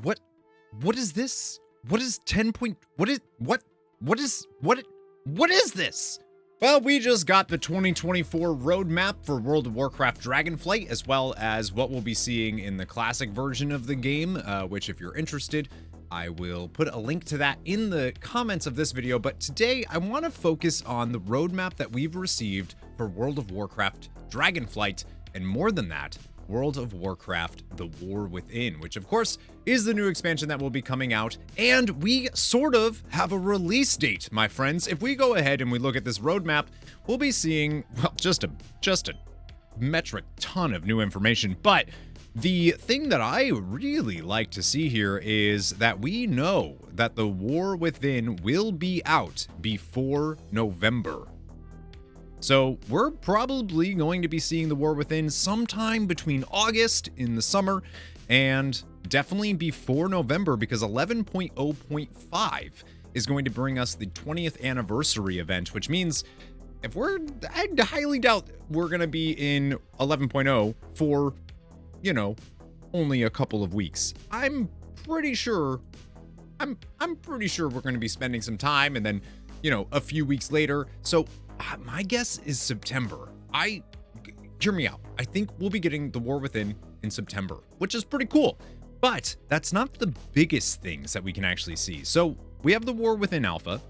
What what is this? What is 10 point what is this? Well, we just got the 2024 roadmap for World of Warcraft Dragonflight, as well as what we'll be seeing in the classic version of the game, which if you're interested, I will put a link to that in the comments of this video. But today I want to focus on the roadmap that we've received for World of Warcraft Dragonflight, and more than that, World of Warcraft The War Within, which of course is the new expansion that will be coming out, and we sort of have a release date, my friends. If we go ahead and we look at this roadmap, we'll be seeing, well, just a metric ton of new information. But the thing that I really like to see here is that we know that The War Within will be out before November. So we're probably going to be seeing The War Within sometime between August in the summer and definitely before November, because 11.0.5 is going to bring us the 20th anniversary event, which means I highly doubt we're going to be in 11.0 for, you know, only a couple of weeks. I'm pretty sure we're going to be spending some time and then, you know, a few weeks later. So my guess is September. Hear me out. I think we'll be getting The War Within in September, which is pretty cool. But that's not the biggest things that we can actually see. So we have The War Within Alpha,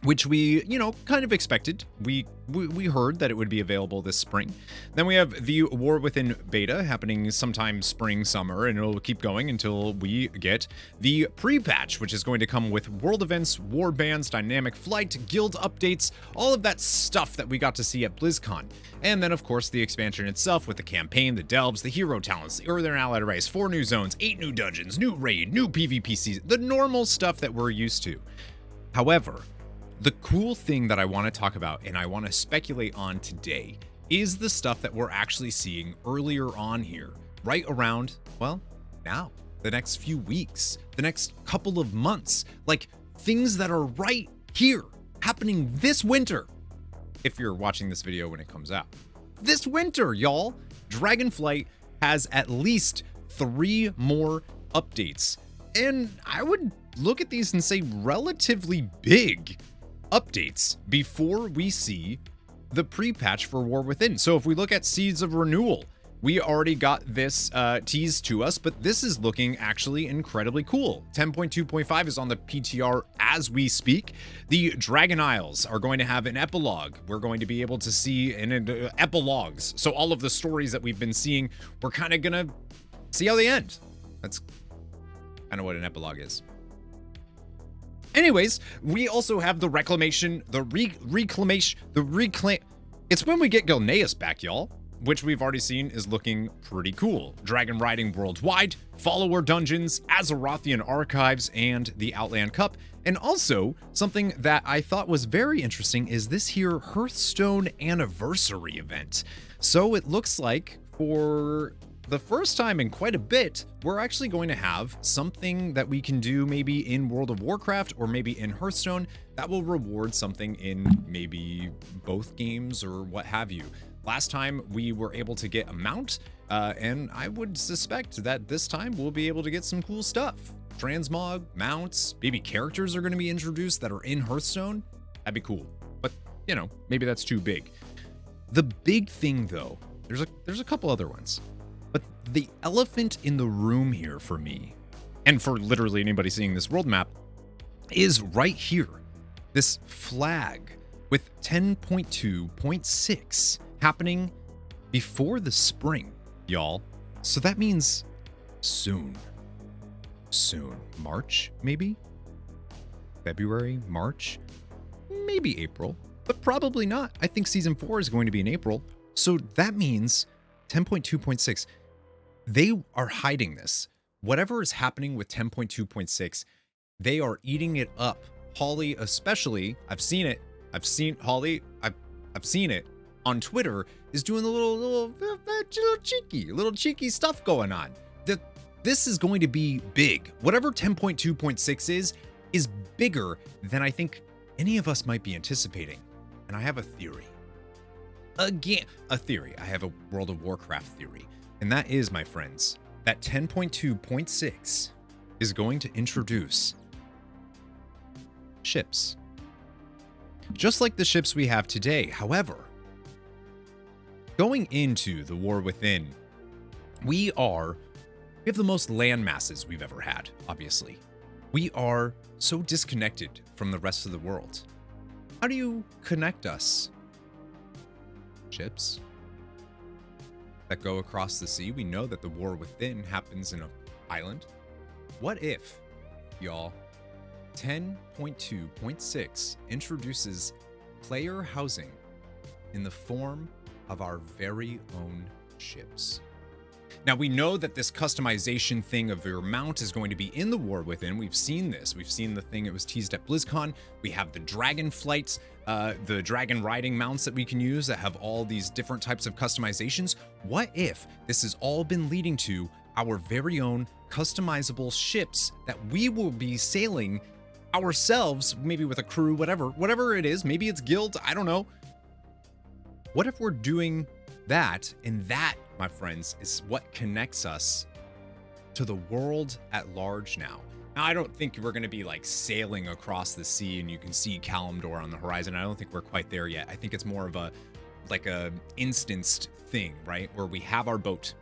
which we, you know, kind of expected. We heard that it would be available this spring. Then we have the War Within Beta happening sometime spring, summer, and it'll keep going until we get the pre-patch, which is going to come with world events, war bands, dynamic flight, guild updates, all of that stuff that we got to see at BlizzCon. And then, of course, the expansion itself with the campaign, the delves, the hero talents, the Earthen Allied Race, 4 new zones, 8 new dungeons, new raid, new PvP season, the normal stuff that we're used to. However, the cool thing that I want to talk about and I want to speculate on today is the stuff that we're actually seeing earlier on here, right around, well, now, the next few weeks, the next couple of months, like things that are right here happening this winter. If you're watching this video when it comes out. This winter, y'all, Dragonflight has at least 3 more updates. And I would look at these and say relatively big updates before we see the pre-patch for War Within. So if we look at Seeds of Renewal, we already got this teased to us, but this is looking actually incredibly cool. 10.2.5 is on the PTR as we speak. The Dragon Isles are going to have an epilogue. We're going to be able to see epilogues. So all of the stories that we've been seeing, we're kind of gonna see how they end. That's kind of what an epilogue is. Anyways, we also have the reclamation, it's when we get Gilneas back, y'all, which we've already seen is looking pretty cool. Dragon riding worldwide, follower dungeons, Azerothian archives, and the Outland Cup. And also, something that I thought was very interesting is this here Hearthstone anniversary event. So it looks like for the first time in quite a bit, we're actually going to have something that we can do maybe in World of Warcraft or maybe in Hearthstone that will reward something in maybe both games or what have you. Last time we were able to get a mount, and I would suspect that this time we'll be able to get some cool stuff. Transmog, mounts, maybe characters are going to be introduced that are in Hearthstone. That'd be cool. But, you know, maybe that's too big. The big thing though, there's a couple other ones. But the elephant in the room here for me, and for literally anybody seeing this world map, is right here. This flag with 10.2.6 happening before the spring, y'all. So that means soon. Soon. March, maybe? February, March? Maybe April, but probably not. I think Season 4 is going to be in April. So that means 10.2.6. They are hiding this. Whatever is happening with 10.2.6, they are eating it up. Holly, especially, I've seen it. I've seen Holly. I've seen it on Twitter. Is doing a little cheeky stuff going on. This is going to be big. Whatever 10.2.6 is bigger than I think any of us might be anticipating. And I have a theory. Again, a theory. I have a World of Warcraft theory. And that is, my friends, that 10.2.6 is going to introduce ships. Just like the ships we have today. However, going into the War Within, we have the most land masses we've ever had, obviously. We are so disconnected from the rest of the world. How do you connect us? Ships that go across the sea. We know that the War Within happens in an island. What if, y'all, 10.2.6 introduces player housing in the form of our very own ships? Now, we know that this customization thing of your mount is going to be in the War Within. We've seen this. We've seen the thing, it was teased at BlizzCon. We have the Dragonflight, the dragon riding mounts that we can use that have all these different types of customizations. What if this has all been leading to our very own customizable ships that we will be sailing ourselves, maybe with a crew, whatever it is. Maybe it's guilds, I don't know. What if we're doing that, and that, my friends, is what connects us to the world at large now. Now, I don't think we're going to be like sailing across the sea and you can see Kalimdor on the horizon. I don't think we're quite there yet. I think it's more of a instanced thing, right? Where we have our boat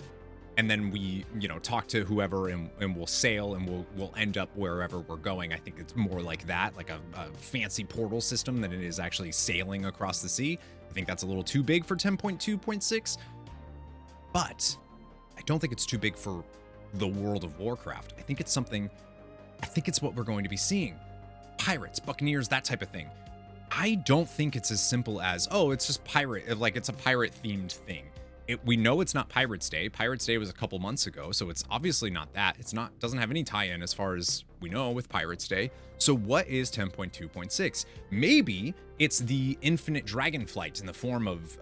and then we, talk to whoever and we'll sail and we'll end up wherever we're going. I think it's more like that, like a fancy portal system than it is actually sailing across the sea. I think that's a little too big for 10.2.6, but I don't think it's too big for the World of Warcraft. I think it's what we're going to be seeing. Pirates, buccaneers, that type of thing. I don't think it's as simple as, oh, it's just pirate, like it's a pirate themed thing. We know it's not Pirates Day. Pirates Day was a couple months ago, so it's obviously not that. Doesn't have any tie-in as far as we know with Pirates Day. So what is 10.2.6? Maybe it's the infinite Dragonflight in the form of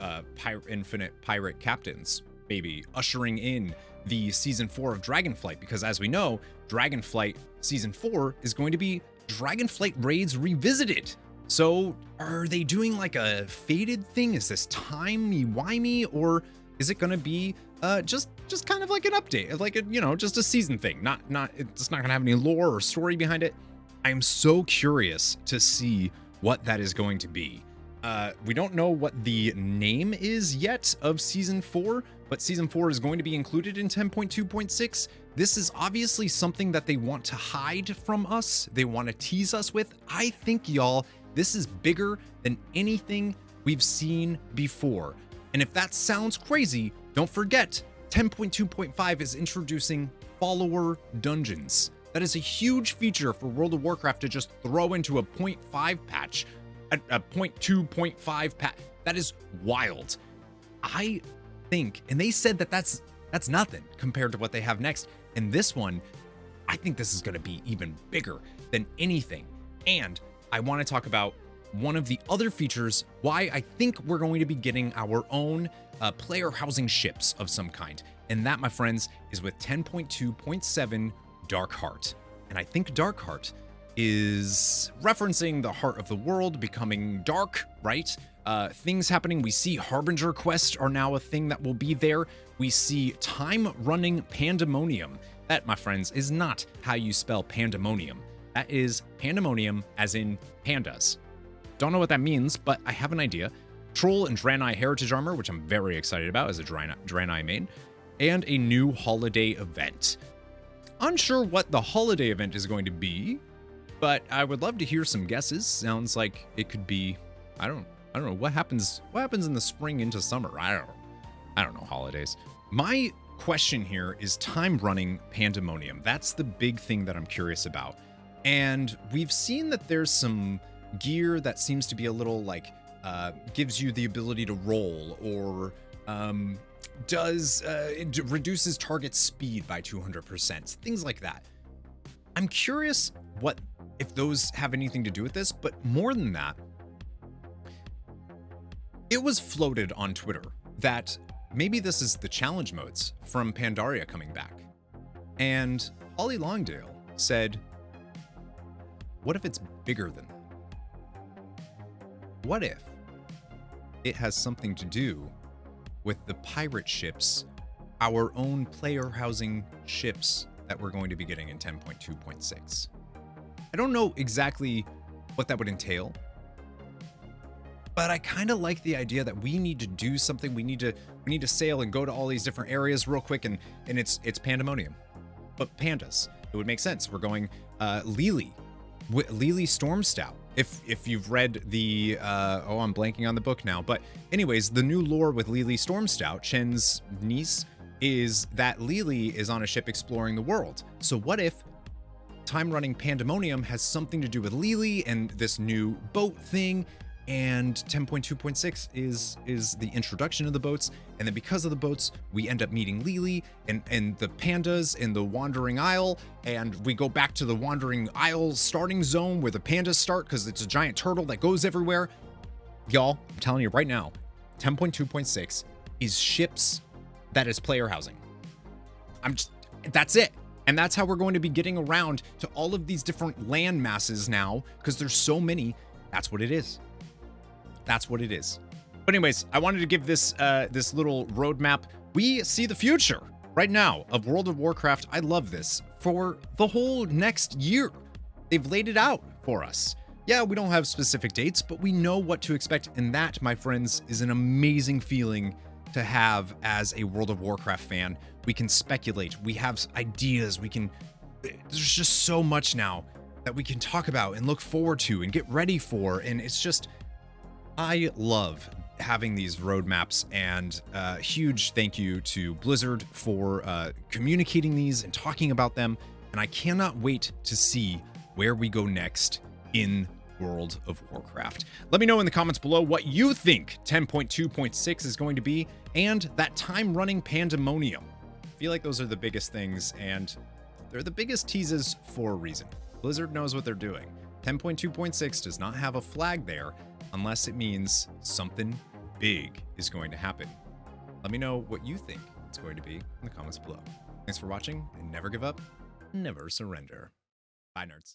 infinite pirate captains, maybe ushering in the season 4 of Dragonflight, because as we know, Dragonflight season 4 is going to be Dragonflight Raids Revisited. So are they doing like a faded thing? Is this timey-wimey, or is it going to be just kind of like an update, like just a season thing? It's not going to have any lore or story behind it. I am so curious to see what that is going to be. We don't know what the name is yet of season 4, but season 4 is going to be included in 10.2.6. This is obviously something that they want to hide from us. They want to tease us with. I think, y'all, this is bigger than anything we've seen before. And if that sounds crazy, don't forget, 10.2.5 is introducing follower dungeons. That is a huge feature for World of Warcraft to just throw into a 0.5 patch, a 0.2.5 patch. That is wild. I think, and they said that that's nothing compared to what they have next. And this one, I think this is going to be even bigger than anything. And I want to talk about one of the other features, why I think we're going to be getting our own player housing ships of some kind. And that, my friends, is with 10.2.7 Darkheart. And I think Darkheart is referencing the heart of the world becoming dark, right? Things happening. We see Harbinger quests are now a thing that will be there. We see time-running Pandemonium. That, my friends, is not how you spell Pandemonium. That is Pandemonium as in pandas. Don't know what that means, but I have an idea. Troll and Draenei Heritage Armor, which I'm very excited about as a Draenei main, and a new holiday event. Unsure what the holiday event is going to be, but I would love to hear some guesses. Sounds like it could be, I don't know, what happens in the spring into summer? I don't know holidays. My question here is time running Pandemonium. That's the big thing that I'm curious about. And we've seen that there's some gear that seems to be a little like gives you the ability to roll, or it reduces target speed by 200%, things like that. I'm curious if those have anything to do with this, but more than that, it was floated on Twitter that maybe this is the challenge modes from Pandaria coming back. And Holly Longdale said, what if it's bigger than that? What if it has something to do with the pirate ships, our own player housing ships that we're going to be getting in 10.2.6. I don't know exactly what that would entail, but I kind of like the idea that we need to do something. We need to sail and go to all these different areas real quick, and it's Pandemonium, but pandas. It would make sense. We're going Lily Stormstout. If you've read the I'm blanking on the book now, but anyways, the new lore with Lily Stormstout, Chen's niece, is that Lily is on a ship exploring the world. So what if time-running Pandemonium has something to do with Lily and this new boat thing, and 10.2.6 is the introduction of the boats, and then because of the boats, we end up meeting Lily and the pandas in the Wandering Isle, and we go back to the Wandering Isle starting zone where the pandas start because it's a giant turtle that goes everywhere. Y'all, I'm telling you right now, 10.2.6 is ships that is player housing. That's it. And that's how we're going to be getting around to all of these different land masses now, because there's so many. That's what it is. That's what it is. But anyways, I wanted to give this this little roadmap. We see the future right now of World of Warcraft. I love this for the whole next year. They've laid it out for us. Yeah, we don't have specific dates, but we know what to expect. And that, my friends, is an amazing feeling to have as a World of Warcraft fan. We can speculate. We have ideas. There's just so much now that we can talk about and look forward to and get ready for. And it's just, I love having these roadmaps, and huge thank you to Blizzard for communicating these and talking about them. And I cannot wait to see where we go next in World of Warcraft. Let me know in the comments below what you think 10.2.6 is going to be, and that time-running Pandemonium. I feel like those are the biggest things, and they're the biggest teases for a reason. Blizzard knows what they're doing. 10.2.6 does not have a flag there unless it means something big is going to happen. Let me know what you think it's going to be in the comments below. Thanks for watching, and never give up, never surrender. Bye, nerds.